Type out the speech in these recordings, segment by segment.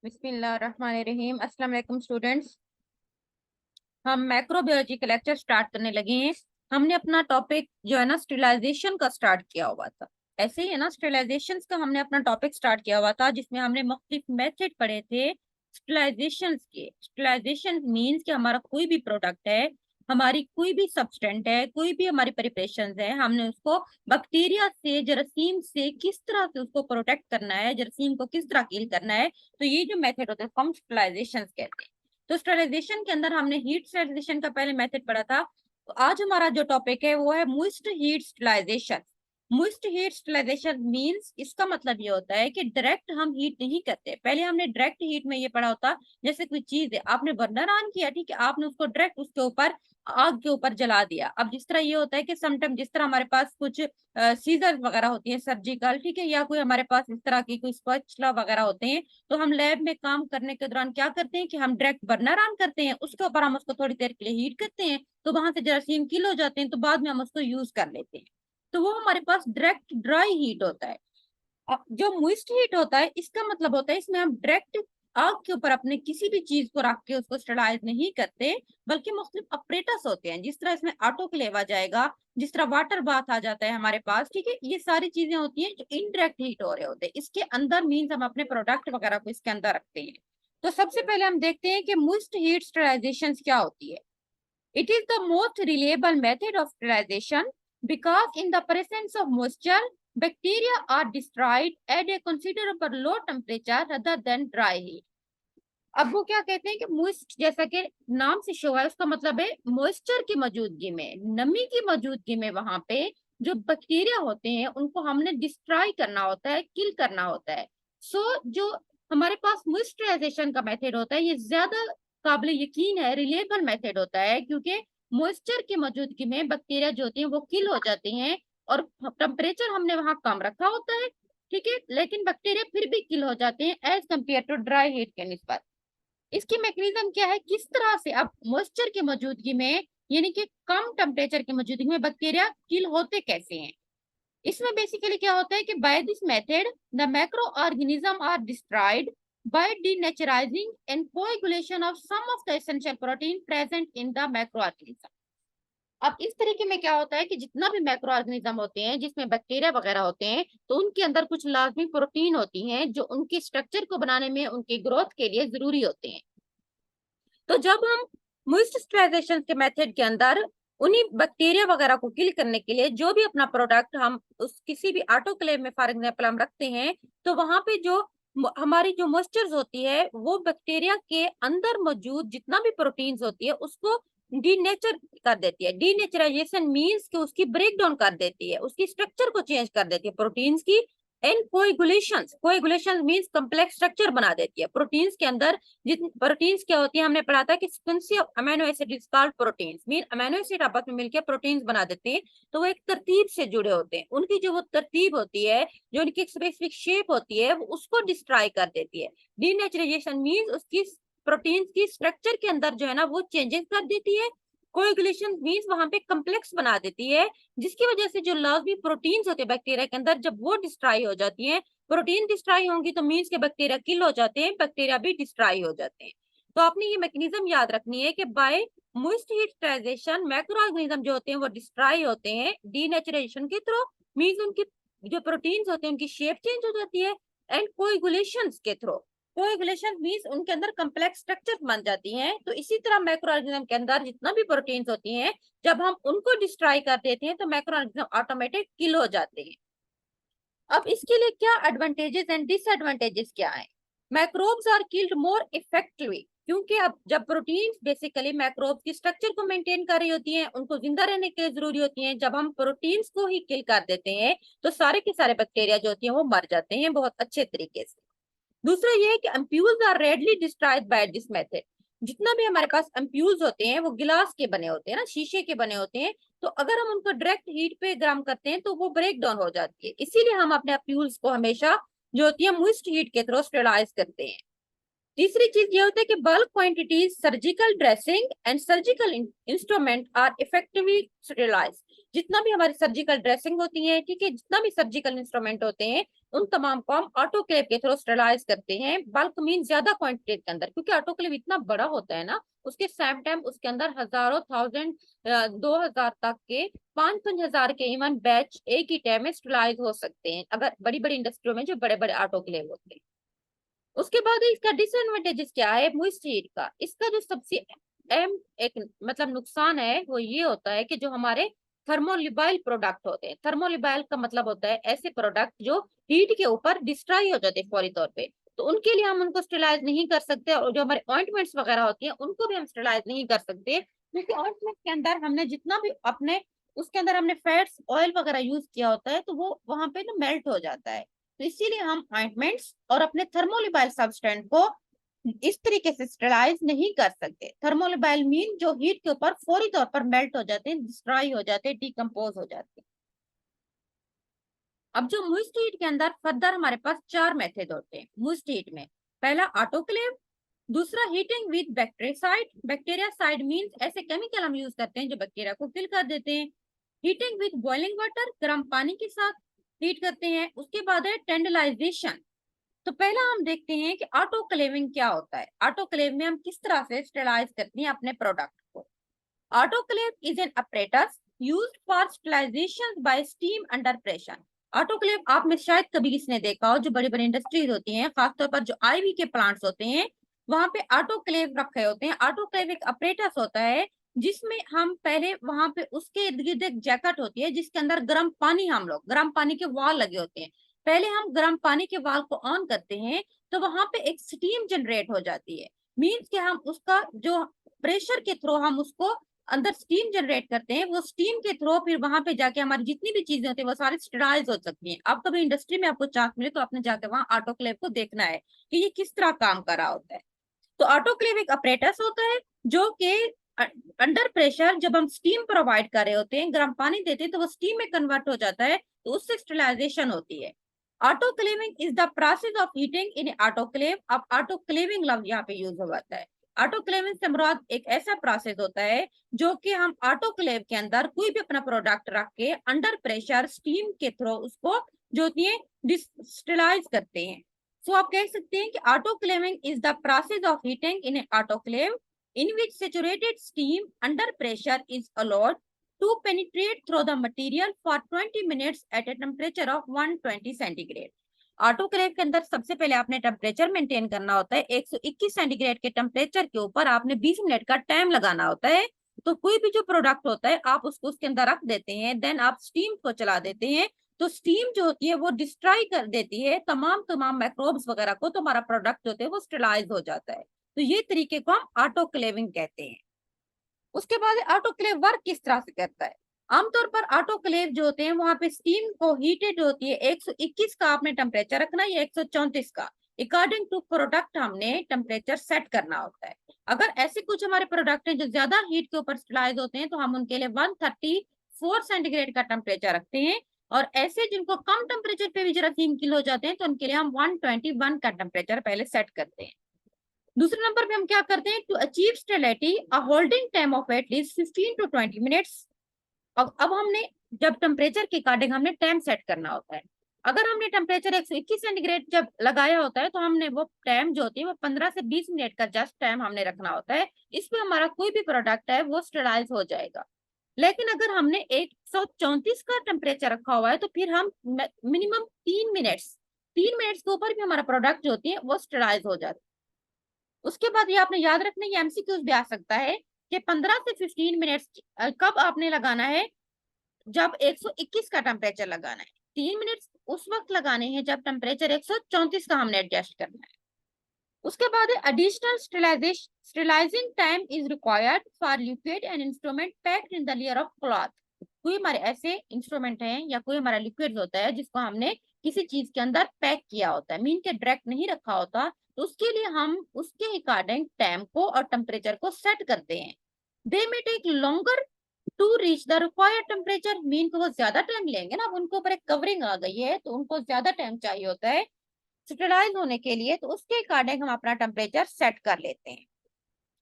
बिस्मिल्लाहिर्रहमानिर्रहीम। अस्सलाम वालेकुम स्टूडेंट्स। हम माइक्रोबायोलॉजी का लेक्चर स्टार्ट करने लगे हैं। हमने अपना टॉपिक जो है ना स्टेरिलाइजेशन का स्टार्ट किया हुआ था। ऐसे ही है ना, स्टेरिलाइजेशन का हमने अपना टॉपिक स्टार्ट किया हुआ था जिसमें हमने मुख्तलिफ मेथड पढ़े थे स्टेरिलाइजेशन के। स्टेरिलाइजेशन मीन्स कि हमारा कोई भी प्रोडक्ट है, हमारी कोई भी सब्सटेंट है, कोई भी हमारी प्रिपरेशन है, हमने उसको बैक्टीरिया से, जरासीम से किस तरह से उसको प्रोटेक्ट करना है, जरासीम को किस तरह किल करना है। तो ये जो मेथड होता है उसको हम स्टेरिलाइजेशन कहते हैं। तो स्टेरिलाइजेशन के अंदर हमने हीट स्टेरिलाइजेशन का पहले मेथड पढ़ा था। तो आज हमारा जो टॉपिक है वो है moist heat sterilisation. Moist heat sterilisation means, इसका मतलब ये होता है कि डायरेक्ट हम हीट नहीं करते। पहले हमने डायरेक्ट हीट में ये पढ़ा होता, जैसे कोई चीज है, आपने बर्नर ऑन किया, ठीक है, आपने उसको डायरेक्ट उसके ऊपर आग के ऊपर जला दिया। अब जिस तरह ये होता है कि समटाइम जिस तरह हमारे पास कुछ सीजर वगैरह होती है सर्जिकल, ठीक है, या कोई हमारे पास इस तरह की कोई स्पैचुला वगैरह होते हैं, तो हम लैब में काम करने के दौरान क्या करते हैं कि हम डायरेक्ट बर्नर ऑन करते हैं, उसके ऊपर हम उसको थोड़ी देर के लिए हीट करते हैं, तो वहां से जरासीम किल हो जाते हैं, तो बाद में हम उसको यूज कर लेते हैं। तो वो हमारे पास डायरेक्ट ड्राई हीट होता है। अब जो मोइस्ट हीट होता है, इसका मतलब होता है इसमें हम डायरेक्ट आग के ऊपर अपने किसी भी चीज को रख के उसको स्टरलाइज नहीं करते, बल्कि मुख्तलिफ ऑपरेटर्स होते हैं। जिस तरह इसमें ऑटोक्लेव आ जाएगा, जिस तरह वाटर बाथ आ जाता है हमारे पास, ठीक है, ये सारी चीजें होती हैं जो इनडायरेक्ट हीट हो रहे होते हैं। इसके अंदर मीन्स हम अपने प्रोडक्ट वगैरह को इसके अंदर रखते हैं। तो सबसे पहले हम देखते हैं कि मोइस्ट हीट स्टरलाइजेशन क्या होती है। It is the most reliable method of sterilization because in the presence of moisture, bacteria are destroyed at a considerable low temperature rather than dry heat. अब वो क्या कहते हैं कि मोइस्ट, जैसा कि नाम से शो है, उसका मतलब है मॉइस्चर की मौजूदगी में, नमी की मौजूदगी में वहां पे जो बैक्टीरिया होते हैं उनको हमने डिस्ट्रॉय करना होता है, किल करना होता है। जो हमारे पास मॉइस्चराइजेशन का मेथड होता है, ये ज्यादा काबिल यकीन है, रिलेबल मेथड होता है, क्योंकि मॉइस्चर की मौजूदगी में बैक्टीरिया जो होती हैं वो किल हो जाती हैं, और टेम्परेचर हमने वहां कम रखा होता है, ठीक है, लेकिन बैक्टीरिया फिर भी किल हो जाते हैं as compared to dry heat के निस्बत। इसकी मैकेनिज्म क्या है, किस तरह से अब मॉइस्चर की मौजूदगी में, यानी कि कम टेम्परेचर की मौजूदगी में बैक्टीरिया किल होते कैसे हैं। इसमें बेसिकली क्या होता है कि by this method the macro organism are destroyed by denaturizing and coagulation of some of the essential protein present in the macro organism. अब इस तरीके में क्या होता है कि जितना भी मैक्रो ऑर्गेनिज्म होते हैं जिसमें बैक्टीरिया वगैरह होते हैं, तो उनके अंदर कुछ लाजमी प्रोटीन होती हैं जो उनके स्ट्रक्चर को बनाने में, उनकी ग्रोथ के लिए जरूरी होते हैं। तो जब हम मॉइस्चराइजेशन के मेथड के अंदर उन्हीं बैक्टीरिया वगैरह को किल करने के लिए जो भी अपना प्रोडक्ट हम उस किसी भी ऑटोक्लेव में फॉर एग्जांपल हम रखते हैं, तो वहां पे जो हमारी जो मॉइस्चर होती है वो बैक्टीरिया के अंदर मौजूद जितना भी प्रोटीन्स होती है उसको डीनेचर कर देती है। डीनेचराइजेशन मींस कि उसकी ब्रेक डाउन कर देती है, उसकी स्ट्रक्चर को चेंज कर देती है प्रोटीन्स की। And coagulations, coagulation means complex structure बना देती है प्रोटीन्स के अंदर। जितनी प्रोटीन्स क्या होती है, हमने पढ़ा था कि sequence of amino acid is called proteins, mean amino acid आपस में मिलकर प्रोटीन्स बना देते हैं, तो वो एक तरतीब से जुड़े होते हैं। उनकी जो वो तरतीब होती है, जो उनकी स्पेसिफिक शेप होती है, वो उसको डिस्ट्रॉय कर देती है। डीनेचराइजेशन मींस उसकी प्रोटीन्स की स्ट्रक्चर के अंदर जो है ना वो चेंजेस कर देती है। कोएगुलेशन मींस वहां पे कम्प्लेक्स बना देती है, जिसकी वजह से जो लाजमी प्रोटीन्स होते हैं बैक्टीरिया के अंदर, जब वो डिस्ट्रॉय हो जाती हैं, प्रोटीन डिस्ट्रॉय होंगी तो मीन्स के बैक्टीरिया किल हो जाते हैं, बैक्टीरिया भी डिस्ट्रॉय हो जाते हैं। तो आपने ये मैकेनिज्म याद रखनी है कि by moist heat sterilisation microorganism जो होते हैं वो डिस्ट्रॉय होते हैं डीनेचराइजेशन के थ्रू, मीन्स उनकी जो प्रोटीन्स होते हैं उनकी शेप चेंज हो जाती है। एंड कोएगुलेशंस के थ्रू, कोएगुलेशन मींस उनके अंदर कम्प्लेक्स स्ट्रक्चर बन जाती हैं। तो इसी तरह मैक्रो ऑर्गेनिज्म के अंदर जितना भी प्रोटीन्स होती हैं, जब हम उनको डिस्ट्रॉय कर देते हैं तो मैक्रो ऑर्गेनिज्म ऑटोमेटिक किल हो जाते हैं। अब इसके लिए क्या एडवांटेजेस एंड डिसएडवांटेजेस क्या है। Microbes are killed more effectively, क्योंकि अब जब प्रोटीन्स बेसिकली मैक्रोब्स की स्ट्रक्चर को मेंटेन कर रही होती हैं, उनको जिंदा रहने के लिए जरूरी होती हैं, जब हम प्रोटीन्स को ही किल कर देते हैं तो सारे के सारे बैक्टीरिया जो होती हैं वो मर जाते हैं बहुत अच्छे तरीके से। दूसरा ये है कि ampoules are readily destroyed by this method. जितना भी हमारे पास अम्प्यूल्स होते हैं वो गिलास के बने होते हैं ना, शीशे के बने होते हैं, तो अगर हम उनको डायरेक्ट हीट पे गर्म करते हैं तो वो ब्रेक डाउन हो जाती है। इसीलिए हम अपने अम्प्यूल्स को हमेशा जो होती है मोइस्ट हीट के थ्रू स्टेरिलाइज करते हैं। तीसरी चीज ये होती है कि bulk quantities surgical dressing and surgical instrument are effectively sterilise. जितना भी हमारी सर्जिकल ड्रेसिंग होती है, ठीक है, जितना भी सर्जिकल इंस्ट्रूमेंट होते हैं, उन तमाम को हम ऑटोक्लेव के थ्रू स्टरलाइज करते हैं, बल्क मीन ज्यादा क्वांटिटी के अंदर, क्योंकि ऑटोक्लेव इतना बड़ा होता है ना, उसके सेम टाइम उसके अंदर हजारों थाउजेंड 2000 तक के 5-5 हजार के इवन बैच एक ही टाइम में स्टरलाइज हो सकते हैं, अगर बड़ी बड़ी इंडस्ट्रियों में जो बड़े बड़े ऑटोक्लेव होते हैं। उसके बाद इसका डिसएडवांटेजेस क्या है मोइस्ट हीट का, इसका जो सबसे अहम एक मतलब नुकसान है वो ये होता है कि जो हमारे थर्मोलिबाइल प्रोडक्ट होते हैं, थर्मोलिबाइल का मतलब होता है ऐसे प्रोडक्ट जो हीट के ऊपर डिस्ट्रॉय हो जाते हैं फौरी तौर पे, तो उनके लिए हम उनको स्टेलाइज नहीं कर सकते, और जो हमारे ऑइंटमेंट्स वगैरह होती हैं उनको भी हम स्टेलाइज नहीं कर सकते, क्योंकि ऑइंटमेंट के अंदर हमने जितना भी अपने उसके अंदर हमने फैट्स ऑयल वगैरह यूज किया होता है, तो वो वहां पे ना मेल्ट हो जाता है, तो इसीलिए हम ऑइंटमेंट्स और अपने थर्मोलिबाइल सबस्टेंट को इस तरीके से स्टेलाइज नहीं कर सकते। थर्मोलिबाइल मीन जो हीट के ऊपर फौरी तौर पर मेल्ट हो जाते हैं, डिस्ट्रॉय हो जाते हैं, डिकम्पोज हो जाते हैं। अब जो मुइस्ट हीट के अंदर फर्दर हमारे पास 4 मेथड होते हैं मुइस्ट हीट में। पहला ऑटोक्लेव, दूसरा हीटिंग विद बैक्टीरियासाइड, बैक्टीरियासाइड मींस ऐसे केमिकल हम यूज करते हैं जो बैक्टीरिया को किल कर देते हैं। हीटिंग विद बॉइलिंग वाटर, गर्म पानी के साथ हीट करते हैं। उसके बाद है टेंडलाइजेशन। तो पहला हम देखते हैं कि ऑटोक्लेविंग क्या होता है, ऑटोक्लेव में हम किस तरह से स्टेलाइज करते हैं अपने प्रोडक्ट को। Autoclave is an apparatus used for sterilization by steam under pressure। Autoclave आप में शायद कभी किसी ने देखा हो, जो बड़ी बड़ी इंडस्ट्रीज होती हैं, खासतौर पर जो आईवी के प्लांट्स होते हैं, वहां पे ऑटोक्लेव रखे होते हैं। ऑटोक्लेव एक अपरेटस होता है जिसमें हम पहले वहां पे उसके इर्द गिर्द एक जैकेट होती है जिसके अंदर गर्म पानी, हम लोग गर्म पानी के वाल लगे होते हैं, पहले हम गर्म पानी के वाल को ऑन करते हैं तो वहां पे एक स्टीम जनरेट हो जाती है। मीन्स कि हम उसका जो प्रेशर के थ्रू हम उसको अंदर स्टीम जनरेट करते हैं, वो स्टीम के थ्रू फिर वहां पे जाके हमारी जितनी भी चीजें होती है वो सारी स्टरलाइज हो सकती हैं। आप कभी इंडस्ट्री में आपको चांस मिले तो आपने जाके वहां ऑटोक्लेव को देखना है कि ये किस तरह काम कर रहा होता है। तो ऑटोक्लेव एक अपरेटस होता है जो कि अंडर प्रेशर जब हम स्टीम प्रोवाइड कर रहे होते हैं, गर्म पानी देते हैं, तो वो स्टीम में कन्वर्ट हो जाता है, तो उससे स्टरलाइजेशन होती है। Autoclaving is the process of heating in autoclave. अब ऑटोक्लेविंग लफ्ज यहाँ पे यूज होता है। ऑटोक्लेविंग से मुराद एक ऐसा प्रोसेस होता है जो कि हम ऑटोक्लेव के अंदर कोई भी अपना प्रोडक्ट रख के अंडर प्रेशर स्टीम के थ्रू उसको जो होती है डिस्टिलाइज करते हैं। सो आप कह सकते हैं कि autoclaving is the process of heating in autoclave in which saturated steam under pressure is allowed to penetrate through the material for 20 minutes at a temperature of 120 centigrade. Autoclave के अंदर सबसे पहले आपने टेम्परेचर मेंटेन करना होता है, 121 centigrade के temperature के ऊपर आपने 20 मिनट का टाइम लगाना होता है। तो कोई भी जो प्रोडक्ट होता है आप उसको उसके अंदर रख देते हैं, देन आप स्टीम को चला देते हैं, तो स्टीम जो होती है वो डिस्ट्रॉय कर देती है तमाम तमाम माइक्रोब्स वगैरह को, तो हमारा प्रोडक्ट जो होता है वो स्टेलाइज हो जाता है। तो ये तरीके को हम ऑटोक्लेविंग कहते हैं। उसके बाद ऑटोक्लेव वर्क किस तरह से करता है। आमतौर पर ऑटोक्लेव जो होते हैं वहां पे स्टीम को हीटेड होती है, 121 का आपने टेम्परेचर रखना है या 134 का, अकॉर्डिंग टू प्रोडक्ट हमने टेम्परेचर सेट करना होता है। अगर ऐसे कुछ हमारे प्रोडक्ट हैं जो ज्यादा हीट के ऊपर स्टेलाइज होते हैं तो हम उनके लिए 134 सेंटीग्रेड का टेम्परेचर रखते हैं, और ऐसे जिनको कम टेम्परेचर पे भी जरासीम किल हो जाते हैं तो उनके लिए हम 121 का टेम्परेचर पहले सेट करते हैं। दूसरे नंबर पे हम क्या करते हैं, to achieve stability a holding time of at least 15 to 20 minutes. अब हमने जब टेम्परेचर के अकॉर्डिंग हमने टाइम सेट करना होता है। अगर हमने टेम्परेचर 121 सेंटीग्रेड जब लगाया होता है तो हमने वो टाइम जो होती है वो 15 से 20 मिनट का जस्ट टाइम हमने रखना होता है, इसमें हमारा कोई भी प्रोडक्ट है वो स्टेराइज हो जाएगा। लेकिन अगर हमने 134 का टेम्परेचर रखा हुआ है तो फिर हम मिनिमम 3 मिनट्स के ऊपर भी हमारा प्रोडक्ट जो होती है वो स्टेराइज हो जाता है। उसके बाद ये आपने याद रखना, ये एमसीक्यूज भी आ सकता है कि 15 से 15 मिनट्स कब आपने लगाना है, जब 121 का टेम्परेचर लगाना है। 3 मिनट उस वक्त लगाने हैं जब टेम्परेचर 134 का हमने एडजस्ट करना है। उसके बाद additional sterilizing time is required for liquid and instrument packed in the layer of cloth. कोई हमारे ऐसे इंस्ट्रूमेंट हैं या कोई हमारा लिक्विड होता है जिसको हमने किसी चीज के अंदर पैक किया होता है, मीन के डायरेक्ट नहीं रखा होता, तो उसके लिए हम उसके अकॉर्डिंग टाइम को और टेम्परेचर को सेट करते हैं। They may take longer to reach the required temperature, mean को वो ज्यादा टाइम लेंगे ना, अब उनके ऊपर एक कवरिंग आ गई है तो उनको ज्यादा टाइम चाहिए होता है स्टेलाइज होने के लिए, तो उसके अकॉर्डिंग हम अपना टेम्परेचर सेट कर लेते हैं,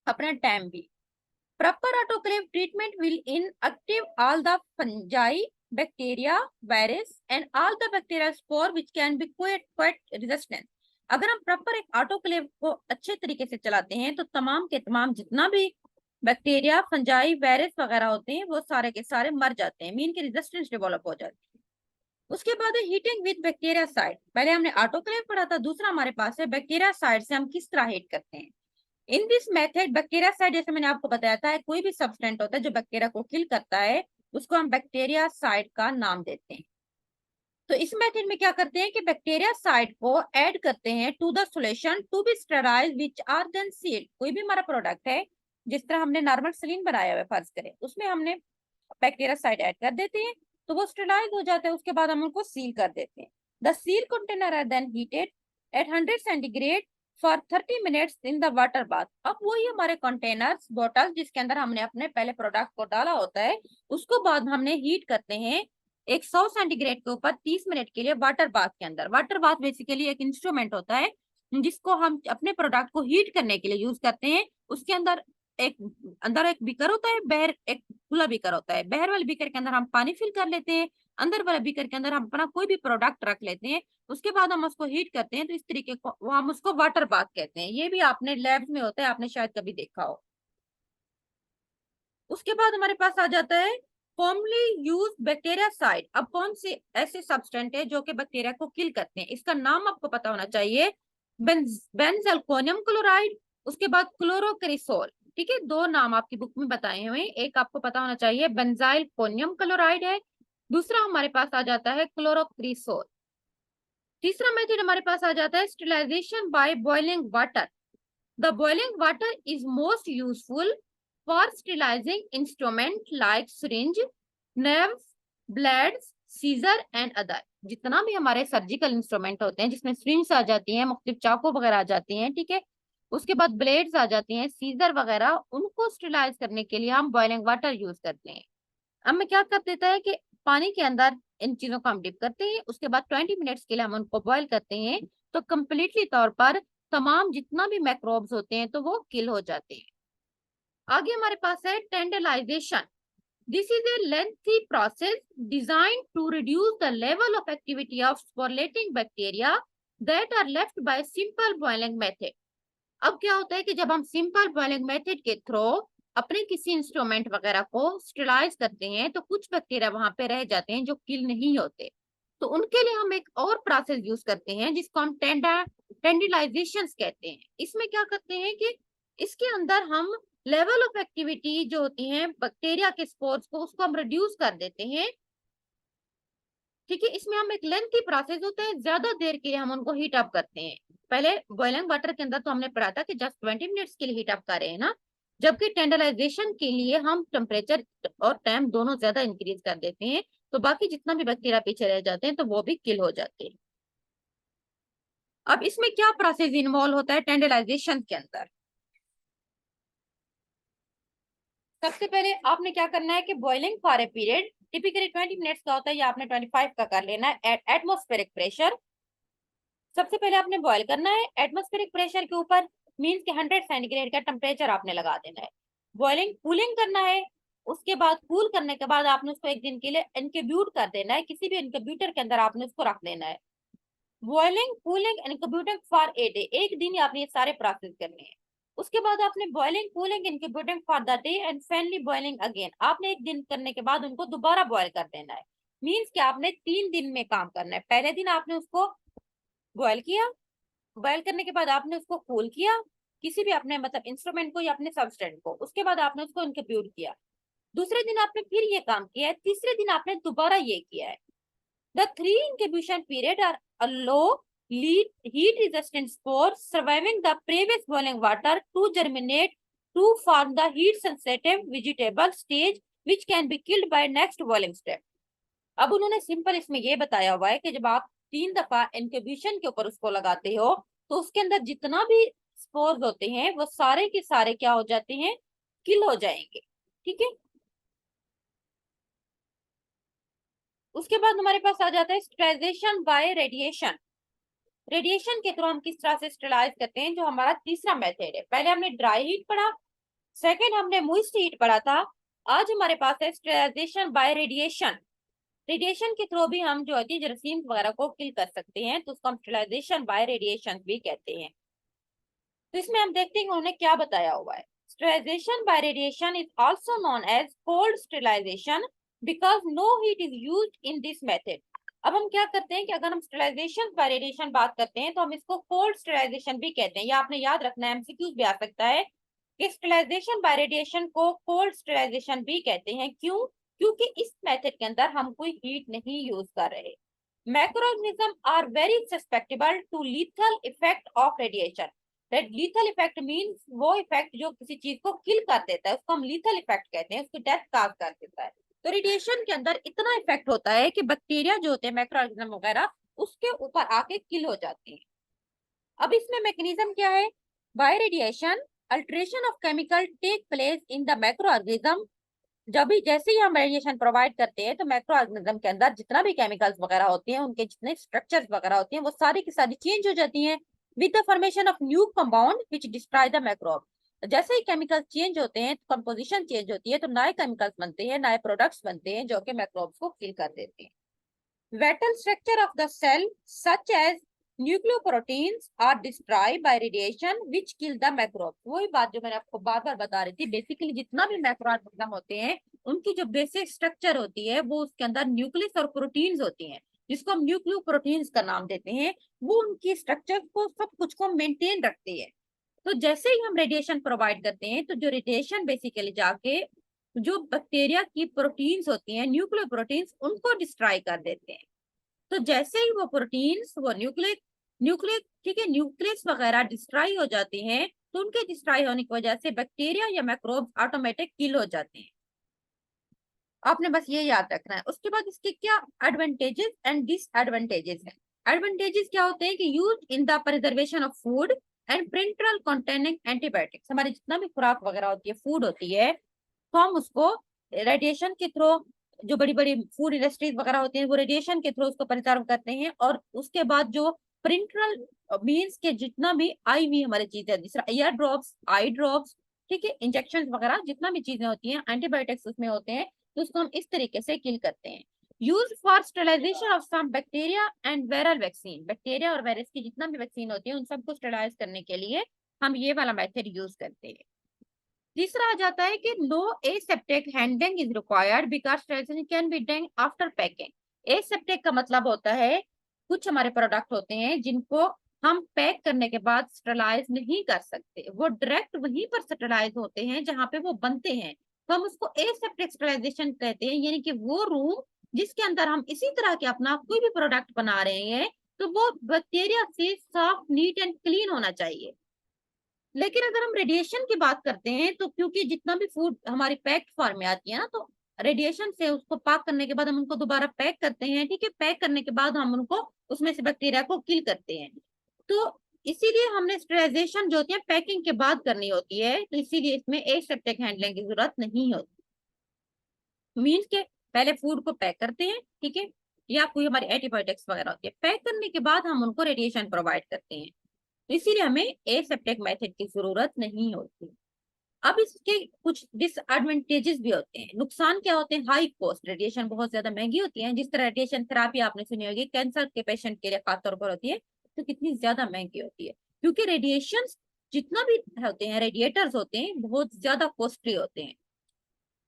अपना टाइम भी। Proper autoclave treatment will inactive all the fungi, bacteria, virus, and all the bacterial spore which can be quite resistant. अगर हम प्रॉपर एक ऑटोक्लेव को अच्छे तरीके से चलाते हैं तो तमाम के तमाम जितना भी बैक्टीरिया, फंजाई, वायरस वगैरह होते हैं वो सारे के सारे मर जाते हैं, मीन की रेजिस्टेंस डेवलप हो जाती है। उसके बाद है हीटिंग विद बैक्टीरिया साइड। पहले हमने ऑटोक्लेव पढ़ा था, दूसरा हमारे पास है बैक्टीरिया साइड से हम किस तरह हीट करते हैं। इन दिस मेथड बैक्टीरिया साइड, जैसे मैंने आपको बताया था, कोई भी सब्सटेंट होता है जो बैक्टीरिया को किल करता है उसको हम बैक्टीरिया साइड का नाम देते हैं। तो इस मेथड में क्या करते हैं कि बैक्टीरिया साइड को ऐड करते हैं to the solution to be sterilize which are then sealed. कोई भी हमारा प्रोडक्ट है, जिस तरह हमने नॉर्मल सलीन बनाया हुआ है फर्ज करें, उसमें हमने बैक्टीरिया साइड ऐड कर देते हैं तो वो स्टेराइज हो जाते हैं। उसके बाद हम उनको सील कर देते हैं। The seal container are then heated at 100 centigrade for 30 minutes in the water bath. अब वही हमारे कंटेनर्स, बॉटल जिसके अंदर हमने अपने पहले प्रोडक्ट को डाला होता है, उसको बाद हमने हीट करते हैं 100 सेंटीग्रेड के ऊपर 30 मिनट के लिए वाटर बाथ के अंदर। वाटर बाथ बेसिकली एक इंस्ट्रूमेंट होता है जिसको हम अपने प्रोडक्ट को हीट करने के लिए यूज करते हैं। उसके अंदर एक बीकर होता है, बहर एक खुला बीकर होता है। बहर वाले बीकर के अंदर हम पानी फिल कर लेते हैं, अंदर वाले बीकर के अंदर हम अपना कोई भी प्रोडक्ट रख लेते हैं। उसके बाद हम उसको हीट करते हैं, तो इस तरीके को हम उसको वाटर बाथ कहते हैं। ये भी आपने लैब्स में होता है, आपने शायद कभी देखा हो। उसके बाद हमारे पास आ जाता है कॉमनली यूज बैक्टीरिया साइड। अब कौन से ऐसे सब्सटेंट है जो कि बैक्टीरिया को किल करते हैं, इसका नाम आपको पता होना चाहिए। बेंजलकोनियम क्लोराइड, उसके बाद क्लोरोक्रिसोल। ठीक है, दो नाम आपकी बुक में बताए हुए हैं, एक आपको पता होना चाहिए बेंजाइल कोनियम क्लोराइड है, दूसरा हमारे पास आ जाता है क्लोरोक्रिसोल। तीसरा मेथड हमारे पास आ जाता है sterilisation by boiling water. The boiling water is most useful for sterilizing instrument like syringe, knives, blades, scissor and other। जितना भी हमारे सर्जिकल इंस्ट्रूमेंट होते हैं जिसमें syringe आ जाती हैं, मुख्तलिफ चाकू वगैरह आ जाती हैं, ठीक है, उसके बाद ब्लेड्स आ जाती हैं, सीजर वगैरह, उनको स्टेरिलाइज करने के लिए हम बॉइलिंग वाटर यूज करते हैं। अब मैं क्या कर देता है कि पानी के अंदर इन चीजों को हम डिप करते हैं, उसके बाद 20 मिनट्स के लिए हम उनको बॉईल करते हैं, तो कम्प्लीटली तौर पर तमाम जितना भी मैक्रोब्स होते हैं तो वो किल हो जाते हैं। आगे हमारे पास है tyndallization. This is a lengthy process designed to reduce the level of activity of sporulating bacteria that are left by simple boiling method. अब क्या होता है कि जब हम सिंपल बॉइलिंग मेथड के थ्रू अपने किसी इंस्ट्रूमेंट वगैरह को स्टेरिलाइज करते हैं तो कुछ बैक्टीरिया वहां पे रह जाते हैं जो किल नहीं होते, तो उनके लिए हम एक और प्रोसेस यूज करते हैं जिसको हम टेंडिलाइजेशन कहते हैं। इसमें क्या करते हैं कि इसके अंदर हम लेवल ऑफ एक्टिविटी जो होती है बैक्टीरिया के स्पोर्स को, उसको हम रिड्यूस कर देते हैं। ठीक है, इसमें हम एक लेंथी प्रोसेस होता है, ज्यादा देर के लिए हम उनको हीट अप करते हैं। पहले बॉइलिंग वाटर के अंदर तो हमने पढ़ा था कि जस्ट 20 मिनट्स के लिए हीट अप कर रहे हैं ना, जबकि टेंडराइजेशन के लिए हम टेम्परेचर और टाइम दोनों ज्यादा इंक्रीज कर देते हैं, तो बाकी जितना भी बैक्टीरिया पीछे रह जाते हैं तो वो भी किल हो जाते हैं। अब इसमें क्या प्रोसेस इन्वॉल्व होता है टेंडराइजेशन के अंदर। सबसे पहले आपने क्या करना है कि boiling for a period typically 20 minutes का होता है, या आपने 25 का कर लेना है एट एटमॉस्फेरिक प्रेशर। सबसे पहले आपने बॉईल करना है एटमॉस्फेरिक प्रेशर के ऊपर, मींस के 100 सेंटीग्रेड का टेम्परेचर आपने लगा देना है। बॉइलिंग कूलिंग करना है, उसके बाद कूल करने के बाद आपने उसको एक दिन के लिए इनक्यूब्यूट कर देना है, किसी भी इनक्यूब्यूटर के अंदर आपने उसको रख देना है। Boiling cooling incubating for a day, एक दिन आपने ये सारे प्रोसेस करने हैं। उसके बाद आपने boiling cooling incubating for the day and finally boiling again, आपने एक दिन करने के बाद उनको दोबारा बॉईल कर देना है। मींस कि आपने 3 दिन में काम करना है। पहले दिन आपने उसको बॉईल किया, बॉयल करने के बाद आपने उसको कूल किया किसी भी अपने मतलब इंस्ट्रूमेंट को या अपने सबस्टेंट को, उसके बाद आपने उसको इनक्यूब्यूट किया। दूसरे दिन आपने फिर ये काम किया है, तीसरे दिन आपने दोबारा ये किया है। The 3 incubation period are a low lead heat resistant spore surviving the previous boiling water to germinate to form the heat sensitive vegetable stage which can be killed by next boiling step। अब उन्होंने simple इसमें ये बताया हुआ है कि जब आप 3 दफा इंक्यूबेशन के ऊपर उसको लगाते हो तो उसके अंदर जितना भी स्पोर्स होते हैं वो सारे के सारे क्या हो जाते हैं, किल हो जाएंगे। ठीक है, उसके बाद हमारे पास आ जाता है स्टेरिलाइजेशन बाय रेडिएशन। रेडिएशन के थ्रू हम किस तरह से स्टेरिलाइज करते हैं, जो हमारा तीसरा मेथड है। पहले हमने ड्राई हीट पढ़ा, सेकेंड हमने मोइस्ट हीट पढ़ा था। आज हमारे पास है स्टेरिलाइजेशन बाय रेडिएशन। रेडिएशन के थ्रू भी हम जो होती है जरासीम वगैरह को किल कर सकते हैं, तो उसको हम स्टेरिलाइजेशन बाय रेडिएशन भी कहते हैं। तो इसमें हम देखते हैं उन्होंने क्या बताया हुआ है। Sterilisation by radiation is also known as cold sterilisation because no heat is used in this method. अब हम क्या करते हैं कि अगर हम स्टेरिलाइजेशन बाय रेडिएशन बात करते हैं तो हम इसको कोल्ड स्टेरिलाइजेशन भी कहते हैं, या आपने याद रखना है, एमसीक्यूज भी आ सकता है कि स्टेरिलाइजेशन बाय रेडिएशन को कोल्ड स्टेरिलाइजेशन भी कहते हैं। क्यों? क्योंकि इस मेथड के अंदर हम कोई हीट नहीं यूज कर रहे। Microorganism are very susceptible to lethal effect of radiation. Lethal effect means वो इफेक्ट जो किसी चीज को किल कर देता है, उसको हम लीथल इफेक्ट कहते हैं, उसकी डेथ काज कर देता है। तो रेडिएशन के अंदर इतना इफेक्ट होता है कि बैक्टीरिया जो होते हैं, मैक्रोऑर्गेनिज्म वगैरह, उसके ऊपर आके किल हो जाते हैं। अब इसमें मैकेनिज्म क्या है? By radiation alteration of chemical take place in the microorganism. जब भी जैसे ही हम रेडिएशन प्रोवाइड करते हैं तो मैक्रो ऑर्गेनिज्म के अंदर जितना भी केमिकल्स वगैरह होते हैं, उनके जितने स्ट्रक्चर्स वगैरह होती हैं, वो सारी की सारी चेंज हो जाती हैं with the formation of new compound which destroy the microbe. जैसे ही केमिकल्स चेंज होते हैं, कंपोजिशन चेंज होती है, तो नए केमिकल्स बनते हैं, नए प्रोडक्ट्स बनते हैं जो कि मैक्रोब्स को किल कर देते हैं। Vital structure of the cell such as nucleoproteins are destroyed by radiation which kill the microbes। वही बात जो मैंने आपको बार बार बता रही थी, बेसिकली जितना भी मैक्रोऑर्गेनिज्म होते हैं उनकी जो बेसिक स्ट्रक्चर होती है वो उसके अंदर न्यूक्लियस और प्रोटीन्स होती हैं, जिसको हम न्यूक्लियोप्रोटीन्स का नाम देते हैं। वो उनकी स्ट्रक्चर को, सब कुछ को मेंटेन रखती है। तो जैसे ही हम रेडिएशन प्रोवाइड करते हैं तो जो रेडिएशन बेसिकली जाके जो बैक्टीरिया की प्रोटीन्स होती हैं, न्यूक्लियर प्रोटीन्स, उनको डिस्ट्रॉय कर देते हैं। तो जैसे ही वो प्रोटीन्स, वो न्यूक्लिक न्यूक्लिक ठीक है, न्यूक्लियस वगैरह डिस्ट्रॉय हो जाते हैं, तो उनके डिस्ट्रॉय होने की वजह से बैक्टीरिया या मैक्रोब्स ऑटोमेटिक किल हो जाते हैं। आपने बस ये याद रखना है। उसके बाद इसके क्या एडवांटेजेस एंड डिसएडवांटेजेस है। एडवांटेजेस क्या होते हैं कि use in the preservation of food and parenteral containing antibiotics. हमारी जितना भी खुराक वगैरह होती है, फूड होती है, तो हम उसको रेडिएशन के थ्रू, जो बड़ी बड़ी फूड इंडस्ट्रीज वगैरह होती हैं, वो रेडिएशन के थ्रू उसको प्रिजर्व करते हैं। और उसके बाद जो प्रिंटरल मीन्स के जितना भी आईवी हमारी चीज है, दूसरा ईयर ड्रॉप्स, आई ड्रॉप्स, ठीक है, इंजेक्शन वगैरह जितना भी चीजें होती हैं, एंटीबायोटिक्स उसमें होते हैं, तो उसको हम इस तरीके से किल करते हैं। Use for sterilisation of some bacteria and viral vaccine. Bacteria और वायरस की जितना भी वैक्सीन होती है उन सबको स्टेरिलाइज करने के लिए हम ये वाला मेथड यूज करते हैं। तीसरा आ जाता है कि no aseptic handling is required because sterilisation can be done after packing. Aseptic का मतलब होता है कुछ हमारे प्रोडक्ट होते हैं जिनको हम पैक करने के बाद स्टेरिलाइज नहीं कर सकते, वो डायरेक्ट वहीं पर स्टेरिलाइज होते हैं जहां पे वो बनते हैं, तो हम उसको एसेप्टिक स्टेरिलाइजेशन कहते हैं। यानी कि वो रूम जिसके अंदर हम इसी तरह के अपना कोई भी प्रोडक्ट बना रहे हैं, तो वो बैक्टीरिया से साफ, नीट एंड क्लीन होना चाहिए। लेकिन अगर हम रेडिएशन की बात करते हैं, तो क्योंकि जितना भी फूड हमारी पैक्ड फॉर्म में आती है ना, तो रेडिएशन से उसको पाक करने के बाद हम उनको दोबारा पैक करते हैं, ठीक है, पैक करने के बाद हम उनको उसमें से बैक्टीरिया को किल करते हैं। तो इसीलिए हमने स्टेरिलाइजेशन जो होती है पैकिंग के बाद करनी होती है, तो इसीलिए इसमें एसेप्टिक हैंडलिंग की जरूरत नहीं होती। मीन्स के पहले फूड को पैक करते हैं, ठीक है, या कोई हमारी एंटीबायोटिक्स वगैरह होती है, पैक करने के बाद हम उनको रेडिएशन प्रोवाइड करते हैं, तो इसीलिए हमें एसेप्टिक मेथड की जरूरत नहीं होती। अब इसके कुछ डिसएडवांटेजेस भी होते हैं। नुकसान क्या होते हैं? हाई कॉस्ट, रेडिएशन बहुत ज्यादा महंगी होती है। जिस तरह रेडिएशन थेरापी आपने सुनी होगी, कैंसर के पेशेंट के लिए खासतौर पर होती है, तो कितनी ज्यादा महंगी होती है, क्योंकि रेडिएशन जितना भी होते हैं, रेडिएटर्स होते हैं, बहुत ज्यादा कॉस्टली होते हैं।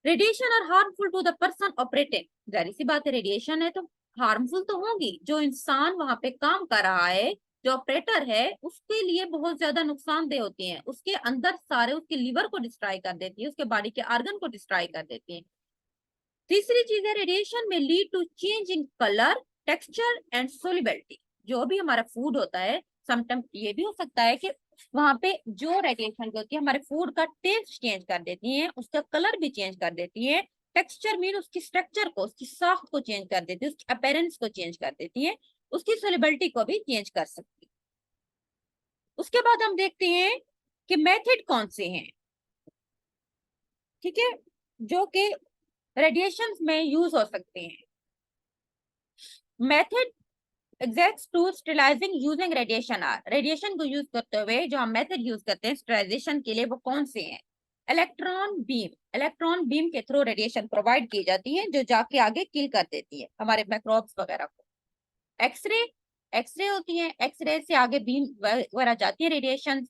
Radiation are harmful to the person operating. जाहिर सी बात है, रेडिएशन है तो हार्मफुल तो होगी। जो इंसान वहां पे काम कर रहा है, जो ऑपरेटर है, उसके लिए बहुत ज्यादा नुकसानदेह होती हैं। उसके अंदर सारे, उसके लीवर को डिस्ट्रॉय कर देती है, उसके बॉडी के ऑर्गन को डिस्ट्रॉय कर देती है। तीसरी चीज है, रेडिएशन में lead to change in colour, texture and solubility. जो भी हमारा फूड होता है, समटाइम ये भी हो सकता है कि वहां पे जो रेडिएशन होती है हमारे फूड का टेस्ट चेंज कर देती है, उसका कलर भी चेंज कर देती है। टेक्सचर मीन उसकी स्ट्रक्चर को, उसकी साख्त को चेंज कर देती है, उसकी अपीयरेंस को चेंज कर देती है, उसकी सोलिबिलिटी को भी चेंज कर सकती है। उसके बाद हम देखते हैं कि मेथड कौन से हैं, ठीक है, जो कि रेडिएशन में यूज हो सकते हैं। Method exact to sterilizing using radiation are. Radiation को यूज करते हुए जो हम मेथड यूज करते हैं स्टेरिलाइजेशन के लिए, वो कौन से हैं? इलेक्ट्रॉन बीम के थ्रू रेडिएशन प्रोवाइड की जाती है जो जाके आगे किल कर देती है हमारे माइक्रोब्स वगैरह को। एक्सरे, एक्सरे होती है, एक्सरे से आगे बीम वगैरह जाती है रेडिएशन।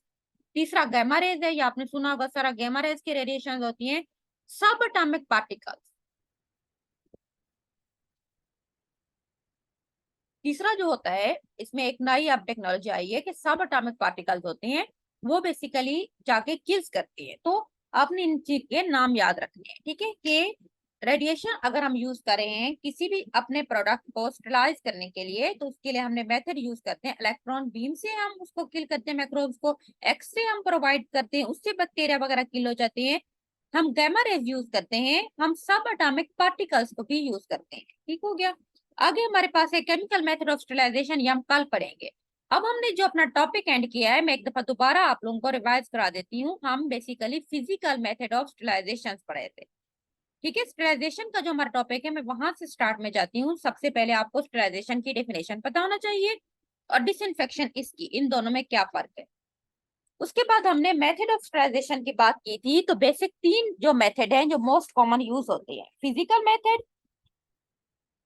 तीसरा गैमा रेज है, ये आपने सुना होगा सारा, गैमा रेज की रेडिएशन होती है। सब एटॉमिक पार्टिकल्स, तीसरा जो होता है इसमें एक नई अब टेक्नोलॉजी आई है कि सब एटॉमिक पार्टिकल्स होते हैं वो बेसिकली जाके किल्स करती है। तो आपने इन चीज के नाम याद रखने हैं, ठीक है, कि रेडिएशन अगर हम यूज कर रहे हैं किसी भी अपने प्रोडक्ट को स्टरलाइज करने के लिए तो उसके लिए हमने मेथड यूज करते हैं इलेक्ट्रॉन बीम से हम उसको किल करते हैं माइक्रोब्स को, एक्स रे हम प्रोवाइड करते हैं उससे बैक्टीरिया वगैरह किल हो जाते हैं, हम गैमा रेज यूज करते हैं, हम सब एटॉमिक पार्टिकल्स को भी यूज करते हैं। ठीक हो गया। आगे हमारे पास है केमिकल मेथड ऑफ स्टरलाइजेशन, ये हम कल पढ़ेंगे। अब हमने जो अपना टॉपिक एंड किया है मैं एक दफा दोबारा आप लोगों को रिवाइज करा देती हूँ। हम basically physical method of sterilisation पढ़े थे, ठीक है। स्टरलाइजेशन का जो हमारा टॉपिक है मैं वहां से स्टार्ट में जाती हूँ। सबसे पहले आपको स्टरलाइजेशन की डेफिनेशन पता होना चाहिए और डिसइंफेक्शन इसकी, इन दोनों में क्या फर्क है। उसके बाद हमने मेथड ऑफ स्टरलाइजेशन की बात की थी। तो बेसिक तीन जो मेथड हैं जो मोस्ट कॉमन यूज होते हैं, फिजिकल मेथड,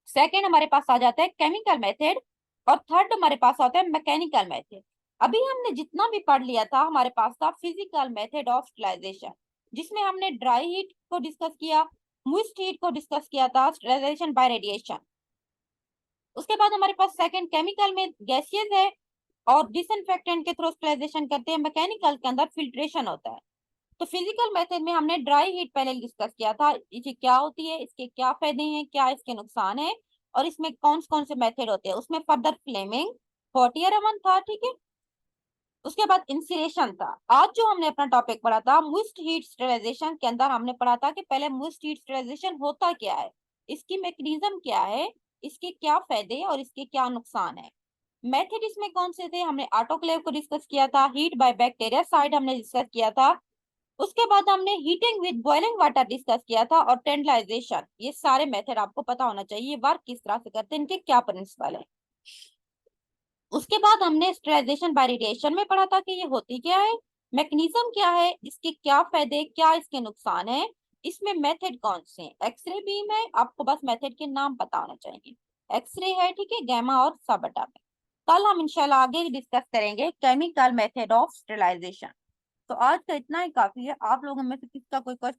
सेकेंड हमारे पास आ जाता है केमिकल मेथड, और थर्ड हमारे पास आता है मैकेनिकल मेथड। अभी हमने जितना भी पढ़ लिया था हमारे पास था फिजिकल मेथड ऑफ स्टरलाइजेशन, जिसमें हमने ड्राई हीट को डिस्कस किया, मोइस्ट हीट को डिस्कस किया था, स्टरलाइजेशन बाय रेडिएशन। उसके बाद हमारे पास सेकंड केमिकल में गैसियस है और डिसइंफेक्टेंट के थ्रू स्टरलाइजेशन करते हैं, मैकेनिकल के अंदर फिल्ट्रेशन होता है। तो फिजिकल मेथड में हमने ड्राई हीट पहले डिस्कस किया था, ये क्या होती है, इसके क्या फायदे हैं, क्या इसके नुकसान है, और इसमें कौन कौन से मेथड होते हैं। उसमें further flaming, hot air oven था, ठीक है। उसके बाद इंसिनेशन था। आज जो हमने अपना टॉपिक पढ़ा था मोइस्ट हीट स्टरलाइजेशन के अंदर हमने पढ़ा था कि पहले मोइस्ट हीट स्टरलाइजेशन होता क्या है, इसकी मैकेनिज्म क्या है, इसके क्या फायदे और इसके क्या नुकसान है। मेथड इसमें कौन से थे, हमने ऑटोक्लेव को डिस्कस किया था, हीट बाय बैक्टीरिया साइड हमने डिस्कस किया था। उसके बाद हमने heating with boiling water discuss किया था, और टेंडलाइजेशन। ये सारे मेथड आपको पता होना चाहिए वर्क किस तरह से करते हैं, इनके क्या प्रिंसिपल है। उसके बाद हमने स्टरलाइजेशन बाय रेडिएशन में पढ़ा था कि ये होती क्या है, मैकेनिज्म क्या है, इसके क्या फायदे, क्या इसके नुकसान है, इसमें मेथड कौन से हैं। एक्सरे बीम है, आपको बस मेथड के नाम पता होना चाहिए, एक्सरे है, ठीक है, गैमा और सब एटॉमिक। कल हम इंशाल्लाह आगे डिस्कस करेंगे केमिकल मेथड ऑफ स्टरलाइजेशन। तो आज का इतना ही काफी है। आप लोगों में से किसका कोई क्वेश्चन